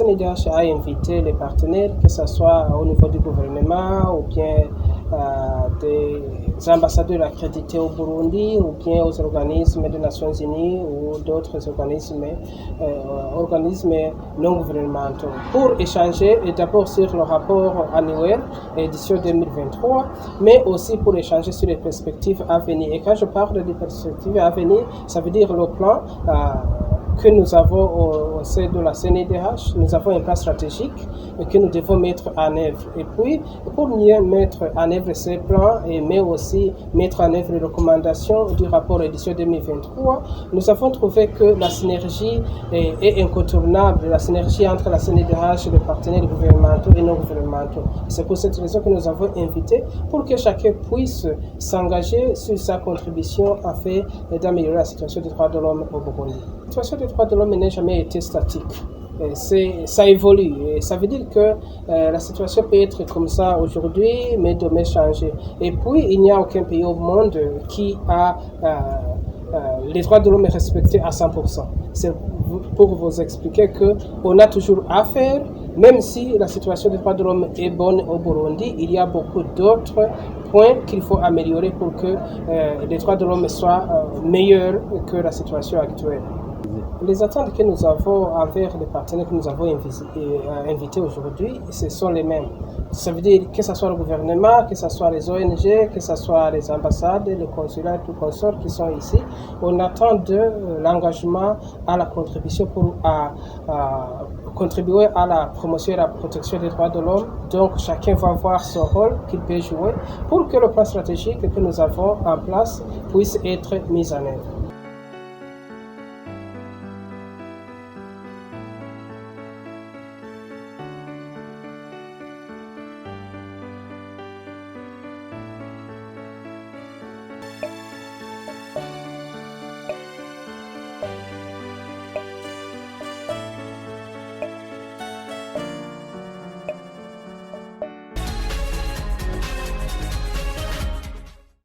CNIDH a invité les partenaires, que ce soit au niveau du gouvernement ou bien des ambassadeurs accrédités au Burundi ou bien aux organismes des Nations Unies ou d'autres organismes non gouvernementaux pour échanger d'abord sur le rapport annuel édition 2023, mais aussi pour échanger sur les perspectives à venir. Et quand je parle des perspectives à venir, ça veut dire le plan que nous avons au sein de la CNIDH. Nous avons un plan stratégique que nous devons mettre en œuvre. Et puis, pour mieux mettre en œuvre ces plans, mais aussi mettre en œuvre les recommandations du rapport édition 2023, nous avons trouvé que la synergie est incontournable, la synergie entre la CNIDH, les partenaires gouvernementaux et non gouvernementaux. C'est pour cette raison que nous avons invité pour que chacun puisse s'engager sur sa contribution afin d'améliorer la situation des droits de l'homme au Burundi. La situation des droits de l'homme n'a jamais été statique. Ça évolue. Et ça veut dire que la situation peut être comme ça aujourd'hui, mais demain changer. Et puis, il n'y a aucun pays au monde qui a les droits de l'homme respectés à 100%. C'est pour vous expliquer qu'on a toujours à faire, même si la situation des droits de l'homme est bonne au Burundi, il y a beaucoup d'autres points qu'il faut améliorer pour que les droits de l'homme soient meilleurs que la situation actuelle. Les attentes que nous avons envers les partenaires que nous avons invités aujourd'hui, ce sont les mêmes. Ça veut dire que ce soit le gouvernement, que ce soit les ONG, que ce soit les ambassades, les consulats, tous consorts qui sont ici. On attend de l'engagement à la contribution pour contribuer à la promotion et à la protection des droits de l'homme. Donc chacun va voir son rôle qu'il peut jouer pour que le plan stratégique que nous avons en place puisse être mis en œuvre.